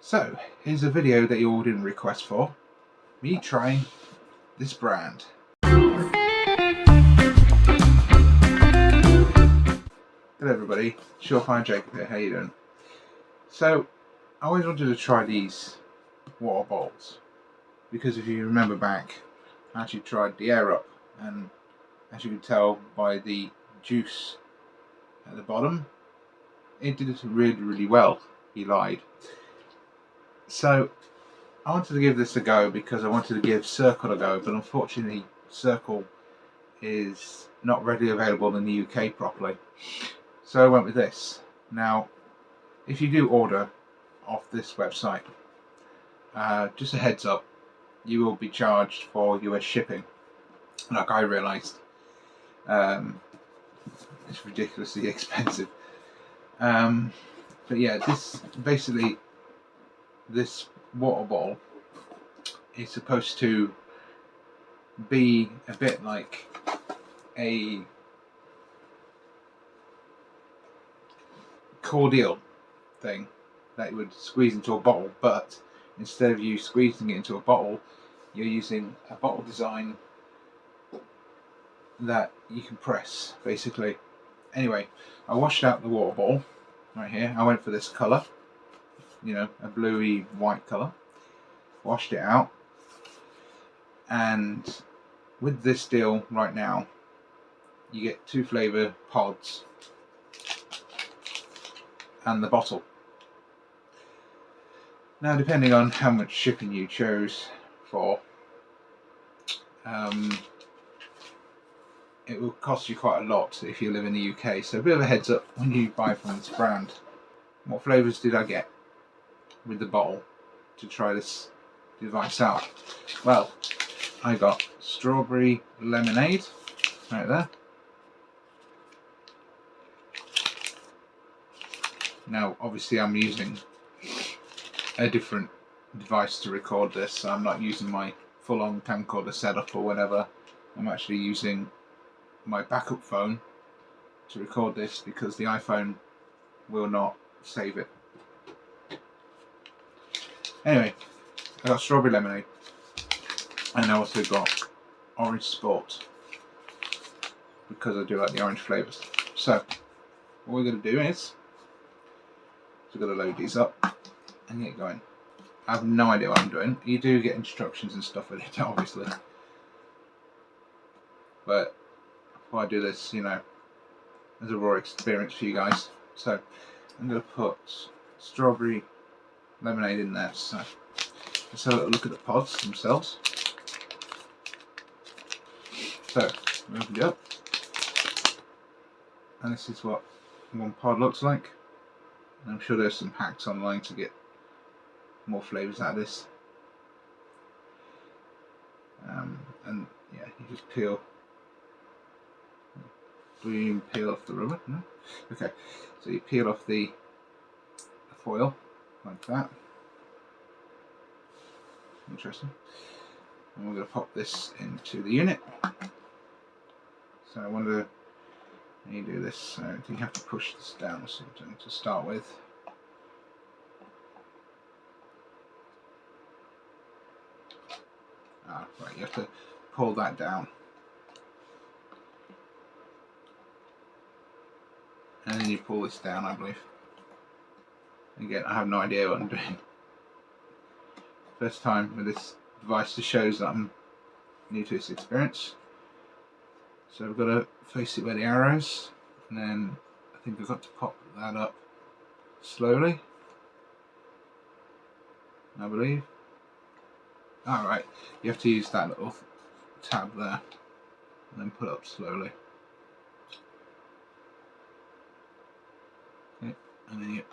So, here's a video that you all didn't request for. Me trying this brand. Hello everybody, Surefirejacob here, how you doing? So, I always wanted to try these water bowls because if you remember back, I actually tried the Air Up, and as you can tell by the juice at the bottom, it did really well. He lied. So I wanted to give this a go because I wanted to give Circle a go, but unfortunately Circle is not readily available in the UK properly. So I went with this. Now, if you do order off this website, just a heads up, you will be charged for US shipping. Like I realised, it's ridiculously expensive. But yeah, this water bottle is supposed to be a bit like a cordial thing that you would squeeze into a bottle, but instead of you squeezing it into a bottle, you're using a bottle design that you can press, basically. Anyway, I washed out the water bottle right here. I went for this colour, you know, a bluey white colour. Washed it out, and with this deal right now, you get 2 flavour pods and the bottle. Now, depending on how much shipping you chose for, it will cost you quite a lot if you live in the UK. So a bit of a heads up when you buy from this brand. What flavours did I get with the bottle to try this device out? Well, I got strawberry lemonade right there. Now obviously I'm using a different device to record this, so I'm not using my full-on camcorder setup or whatever. I'm actually using my backup phone to record this because the iPhone will not save it. Anyway, I got strawberry lemonade, and I also got orange sport because I do like the orange flavours. So what we're going to do is we're going to load these up and get going. I have no idea what I'm doing. You do get instructions and stuff with it, obviously, but before I do this, you know, as a raw experience for you guys. So I'm going to put strawberry lemonade in there. So let's have a look at the pods themselves. So open it up, and this is what one pod looks like. And I'm sure there's some hacks online to get more flavours out of this. And yeah, you just peel. Do you peel off the rubber? No? Okay, so you peel off the foil like that. Interesting. And we're going to pop this into the unit. So I wonder how you do this. So you have to push this down or something to start with. Right, you have to pull that down. And then you pull this down, I believe. Again, I have no idea what I'm doing. First time with this device, just shows that I'm new to this experience. So I've got to face it where the arrows, and then I think I've got to pop that up slowly, I believe. Alright, you have to use that little tab there, and then put it up slowly. Okay, and then you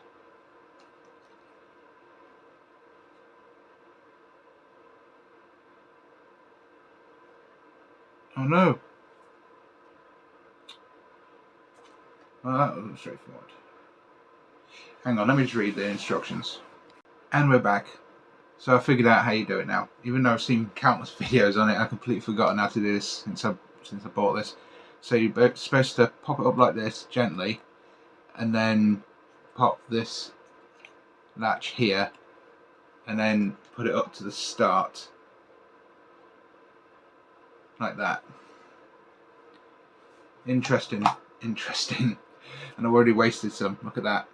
oh no! Well, that wasn't straightforward. Hang on, let me just read the instructions. And we're back. So I figured out how you do it now. Even though I've seen countless videos on it, I've completely forgotten how to do this since I bought this. So you're supposed to pop it up like this, gently, and then pop this latch here, and then put it up to the start like that. Interesting. And I've already wasted some. Look at that.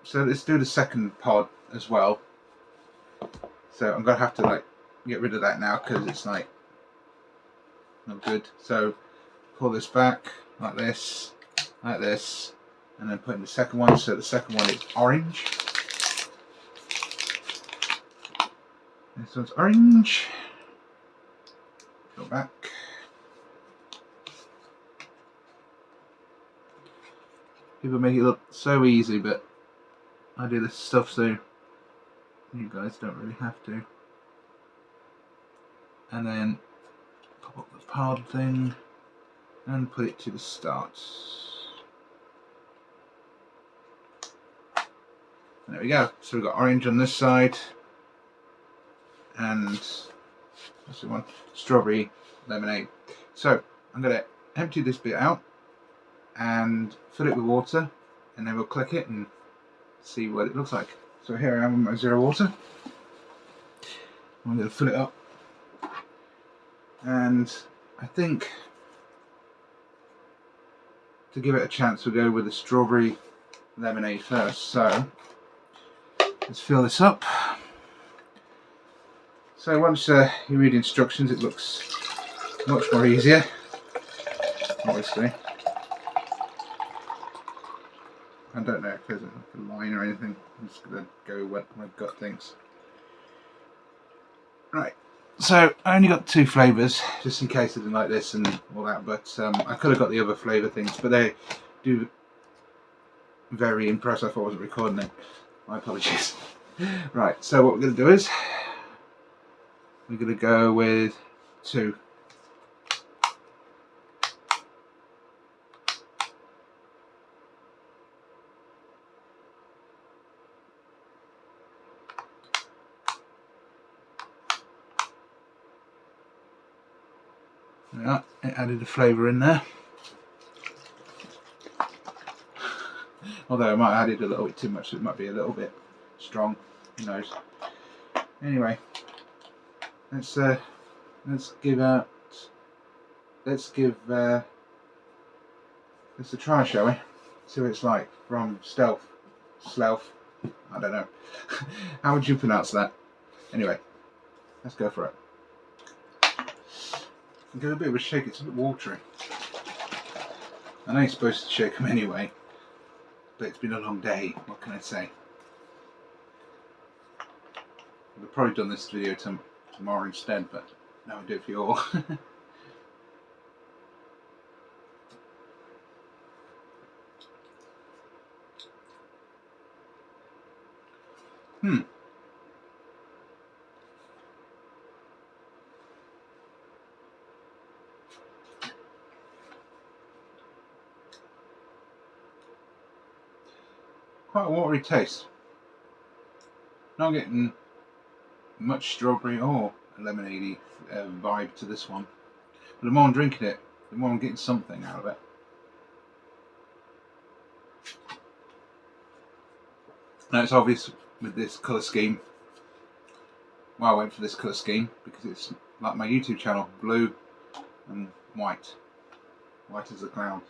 So let's do the second pod as well. So I'm gonna have to like get rid of that now because it's like not good. So pull this back like this, and then put in the second one. So the second one is orange. This one's orange. Go back. People make it look so easy, but I do this stuff so you guys don't really have to. And then pop up the pod thing and put it to the start. And there we go. So we've got orange on this side, and what's the one? Strawberry lemonade. So I'm going to empty this bit out and fill it with water, and then we'll click it and see what it looks like. So here I am with my zero water. I'm going to fill it up, and I think to give it a chance we'll go with the strawberry lemonade first. So let's fill this up. So once you read the instructions, it looks much more easier, obviously. I don't know if there's a line or anything. I'm just going to go with what my gut thinks. Right, so I only got 2 flavours, just in case I didn't like this and all that, but I could have got the other flavour things, but they do vary in price. I thought I wasn't recording it. My apologies. Right, so what we're going to do is we're going to go with 2. Yeah, it added the flavour in there. Although I might have added a little bit too much, so it might be a little bit strong. Who knows? Anyway, let's give this a try, shall we? See what it's like from stealth. I don't know. How would you pronounce that? Anyway, let's go for it. Give it a bit of a shake. It's a bit watery. I know you're supposed to shake them anyway, but it's been a long day. What can I say? I'd have probably done this video tomorrow instead, but now I'll do it for you all. Quite a watery taste. Not getting much strawberry or a lemonade vibe to this one. But the more I'm drinking it, the more I'm getting something out of it. Now it's obvious with this colour scheme. Well, I went for this colour scheme because it's like my YouTube channel, blue and white. White as a cloud.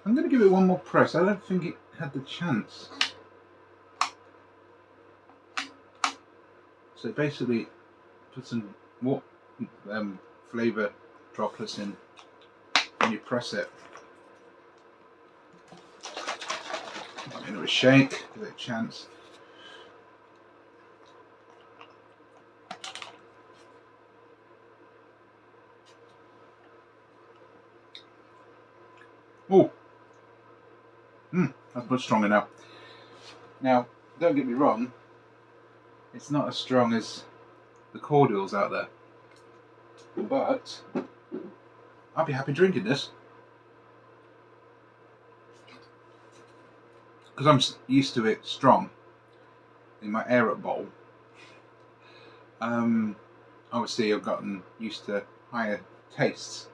I'm going to give it one more press. I don't think it had the chance. So basically, put some flavour droplets in, and you press it. Give it a shake, give it a chance. Oh! That's much stronger now. Now, don't get me wrong, it's not as strong as the cordials out there, but I'd be happy drinking this because I'm used to it strong in my air up bowl. Obviously I've gotten used to higher tastes.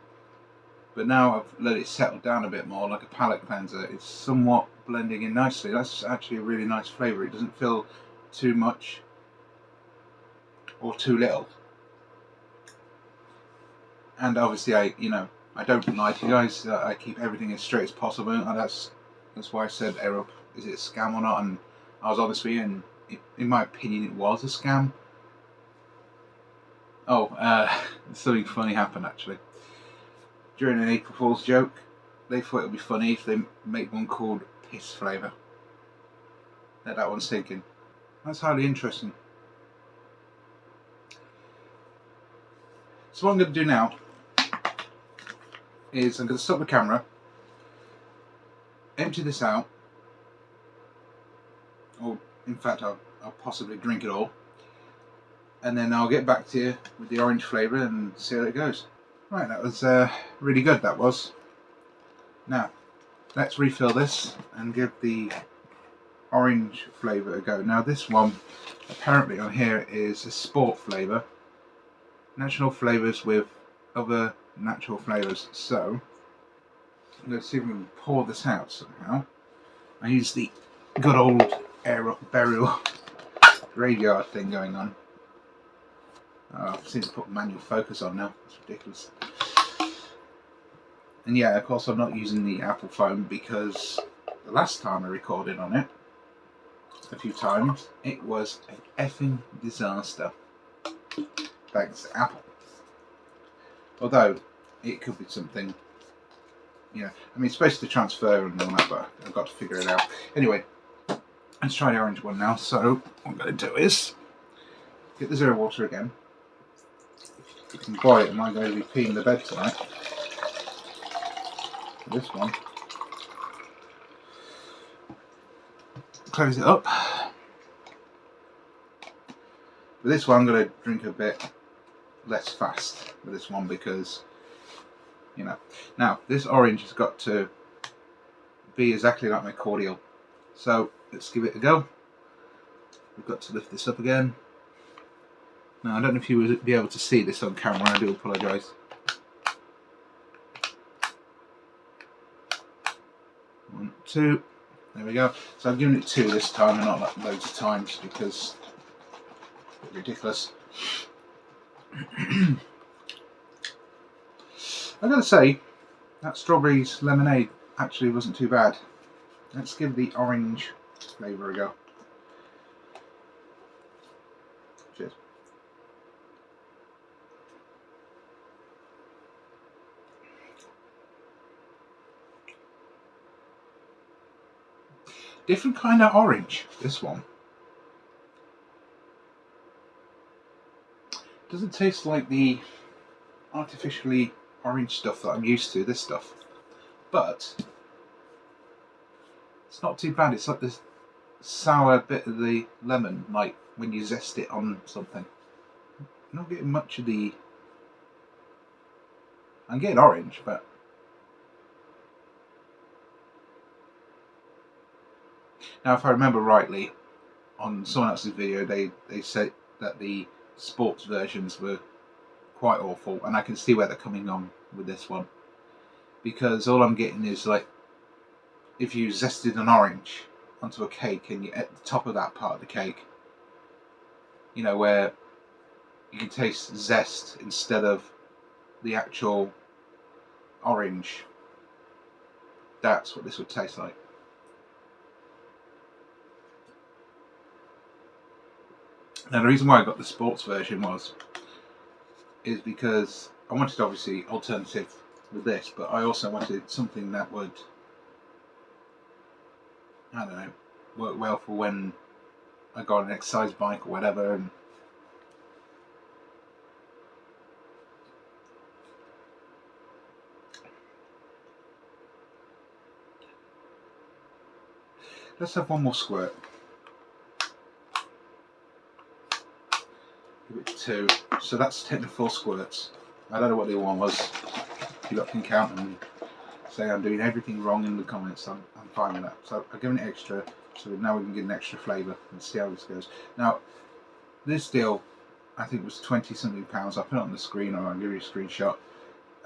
But now I've let it settle down a bit more, like a palate cleanser. It's somewhat blending in nicely. That's actually a really nice flavour. It doesn't feel too much or too little. And obviously, I don't lie to you guys. I keep everything as straight as possible, and that's why I said, Air is it a scam or not? And I was honest with you, and in my opinion, it was a scam. Oh, something funny happened actually. During an April Fool's joke, they thought it would be funny if they make one called piss flavour. Let that one sink in. That's highly interesting. So what I'm going to do now is I'm going to stop the camera, empty this out, or in fact I'll possibly drink it all, and then I'll get back to you with the orange flavour and see how it goes. Right, that was really good, that was. Now, let's refill this and give the orange flavour a go. Now this one, apparently on here, is a sport flavour. Natural flavours with other natural flavours. So, I'm going to see if we can pour this out somehow. I use the good old air up burial graveyard thing going on. I've seen to put manual focus on now. It's ridiculous. And yeah, of course I'm not using the Apple phone because the last time I recorded on it, a few times, it was an effing disaster. Thanks to Apple. Although, it could be something, I mean it's supposed to transfer and all that, but I've got to figure it out. Anyway, let's try the orange one now. So, what I'm going to do is, get the zero water again. You can buy it, am I going to be peeing the bed tonight? This one. Close it up. With this one I'm going to drink a bit less fast with this one because, Now, this orange has got to be exactly like my cordial. So, let's give it a go. We've got to lift this up again. Now, I don't know if you would be able to see this on camera, I do apologise. One, two, there we go. So I've given it 2 this time and not like loads of times because it's ridiculous. I've got to say, that strawberries lemonade actually wasn't too bad. Let's give the orange flavour a go. Cheers. Different kind of orange, this one. Doesn't taste like the artificially orange stuff that I'm used to, this stuff. But it's not too bad. It's like this sour bit of the lemon, like when you zest it on something. I'm not getting much of the... I'm getting orange, but... Now, if I remember rightly, on someone else's video, they said that the sports versions were quite awful, and I can see where they're coming on with this one. Because all I'm getting is, like, if you zested an orange onto a cake, and you at the top of that part of the cake, where you can taste zest instead of the actual orange, that's what this would taste like. Now the reason why I got the sports version is because I wanted obviously alternative with this, but I also wanted something that would, I don't know, work well for when I got an exercise bike or whatever. And let's have one more squirt. Give it 2. So that's technically 4 squirts. I don't know what the other one was. If you lot can count and say I'm doing everything wrong in the comments, I'm fine with that. So I've given it extra, so now we can get an extra flavour and see how this goes. Now, this deal I think it was £20-something. I'll put it on the screen, or I'll give you a screenshot.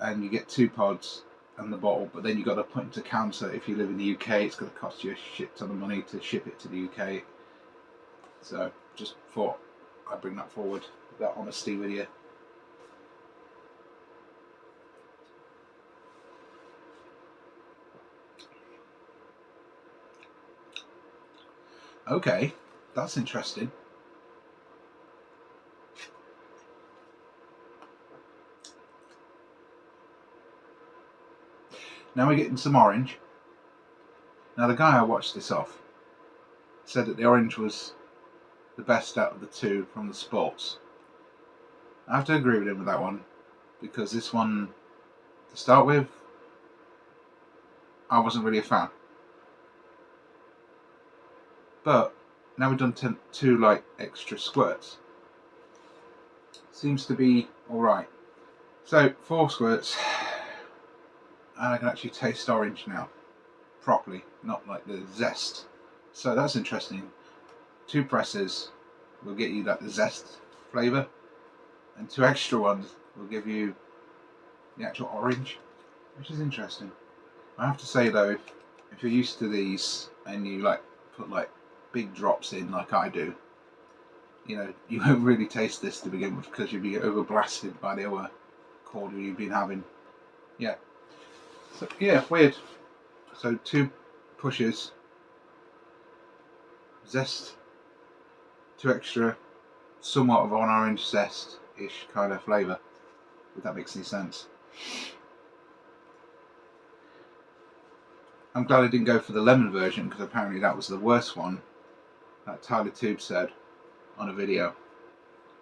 And you get 2 pods and the bottle, but then you've got to put into counter. If you live in the UK, it's going to cost you a shit ton of money to ship it to the UK. So just thought I'd bring that forward, that honesty with you. Okay, that's interesting. Now we're getting some orange. Now the guy I watched this off said that the orange was the best out of the 2 from the sports. I have to agree with him with that one, because this one, to start with, I wasn't really a fan. But now we've done 2 like extra squirts. Seems to be alright. So 4 squirts, and I can actually taste orange now, properly, not like the zest. So that's interesting. 2 presses will get you like the zest flavour, and 2 extra ones will give you the actual orange, which is interesting. I have to say though, if you're used to these and you like put like big drops in like I do, you know, you won't really taste this to begin with, because you'll be overblasted by the other cordial you've been having. Yeah. So yeah, weird. So 2 pushes, zest, 2 extra, somewhat of an orange zest-ish kind of flavour, if that makes any sense. I'm glad I didn't go for the lemon version, because apparently that was the worst one that Tyler Tube said on a video,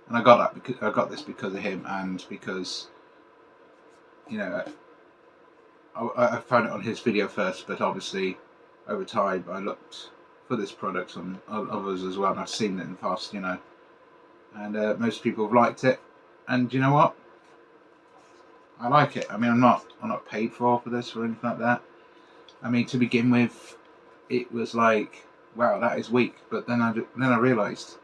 and I got this because of him, and because, you know, I found it on his video first, but obviously over time I looked for this product on others as well, and I've seen it in the past, you know, and most people have liked it, and you know what, I like it. I mean, I'm not paid for this or anything like that. I mean, to begin with, it was like, wow, that is weak, but then I realised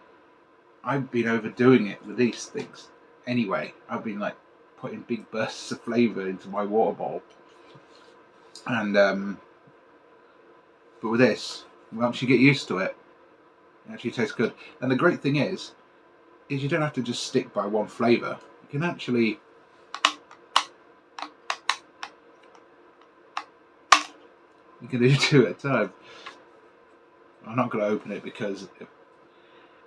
I've been overdoing it with these things anyway. I've been like putting big bursts of flavour into my water bowl, and but with this, once you get used to it, it actually tastes good. And the great thing is you don't have to just stick by one flavour. You can actually do 2 at a time. I'm not going to open it because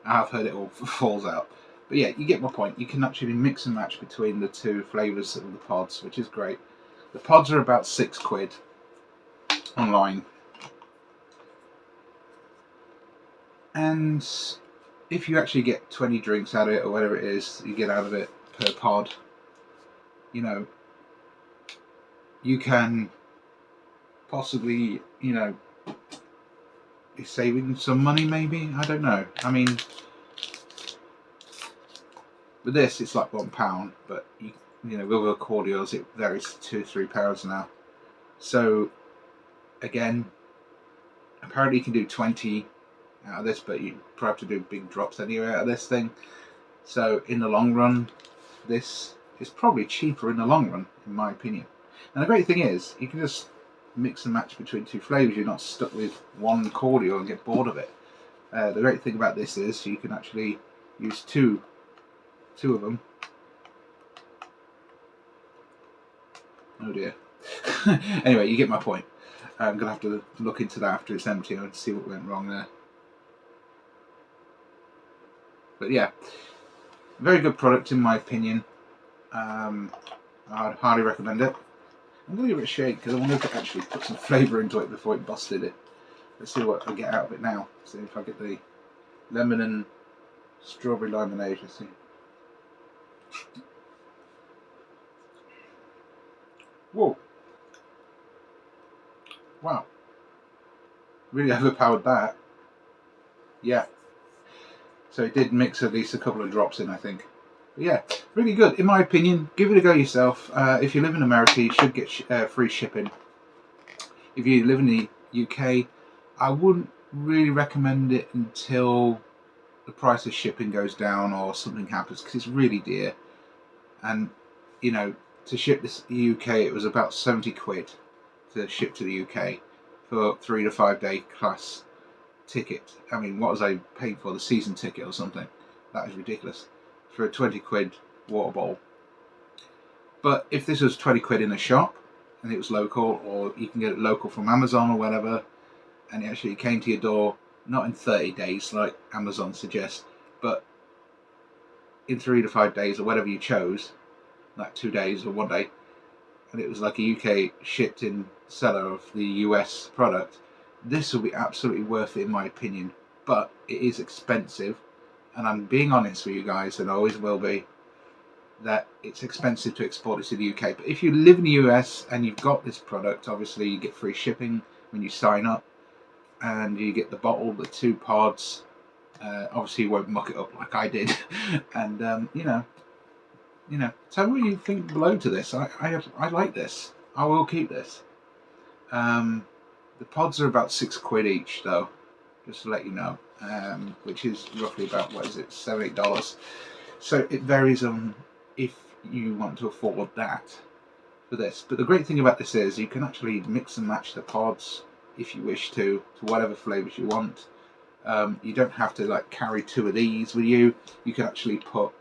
I've heard it all falls out. But yeah, you get my point. You can actually mix and match between the 2 flavours of the pods, which is great. The pods are about £6 online. And if you actually get 20 drinks out of it, or whatever it is you get out of it per pod, you know, you can possibly, you know, be saving some money maybe. I don't know. I mean, with this it's like £1, but you know, with other cordials it varies to £2-3 now. So again, apparently you can do 20 out of this, but you probably have to do big drops anyway out of this thing. So in the long run, this is probably cheaper in the long run, in my opinion. And the great thing is, you can just mix and match between 2 flavours. You're not stuck with one cordial and get bored of it. The great thing about this is you can actually use two of them. Oh dear. Anyway, you get my point. I'm going to have to look into that after it's empty and see what went wrong there. But yeah, very good product in my opinion. I'd highly recommend it. I'm going to give it a shake because I wanted to actually put some flavour into it before it busted it. Let's see what I get out of it now. See if I get the lemon and strawberry lemonade. Let's see. Whoa. Wow. Really overpowered that. Yeah. So it did mix at least a couple of drops in, I think. But yeah, really good. In my opinion, give it a go yourself. If you live in America, you should get free shipping. If you live in the UK, I wouldn't really recommend it until the price of shipping goes down or something happens, because it's really dear. And you know, to ship this to the UK, it was about 70 quid to ship to the UK for 3 to 5 day class ticket. I mean, what was I paying for? The season ticket or something? That is ridiculous for a 20 quid water bowl. But if this was 20 quid in a shop and it was local, or you can get it local from Amazon or whatever, and it actually came to your door, not in 30 days like Amazon suggests, but in 3 to 5 days or whatever you chose, like 2 days or 1 day, and it was like a UK shipped in seller of the US product, this will be absolutely worth it in my opinion. But it is expensive, and I'm being honest with you guys, and I always will be, that it's expensive to export it to the UK. But if you live in the US and you've got this product, obviously you get free shipping when you sign up, and you get the bottle, the 2 pods. Obviously you won't muck it up like I did. And you know, tell me what you think below to this. I like this. I will keep this. The pods are about 6 quid each though, just to let you know, which is roughly about, what is it, $7, $8. So it varies on if you want to afford that for this. But the great thing about this is you can actually mix and match the pods if you wish to whatever flavours you want. You don't have to like carry 2 of these with you. You can actually put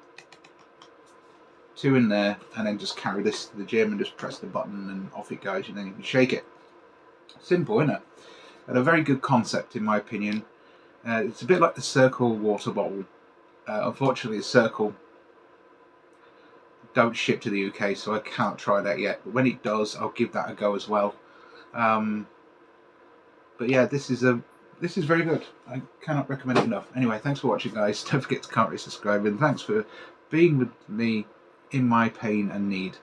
2 in there and then just carry this to the gym and just press the button and off it goes, and then you can shake it. Simple, isn't it? And a very good concept in my opinion. It's a bit like the Circle water bottle. Unfortunately, the Circle don't ship to the UK, so I can't try that yet. But when it does, I'll give that a go as well. But yeah, this is very good. I cannot recommend it enough. Anyway, thanks for watching, guys. Don't forget to comment, rate, subscribe, and thanks for being with me in my pain and need.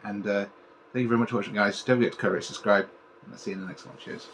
And thank you very much for watching, guys. Don't forget to comment, rate, subscribe, and I'll see you in the next one. Cheers.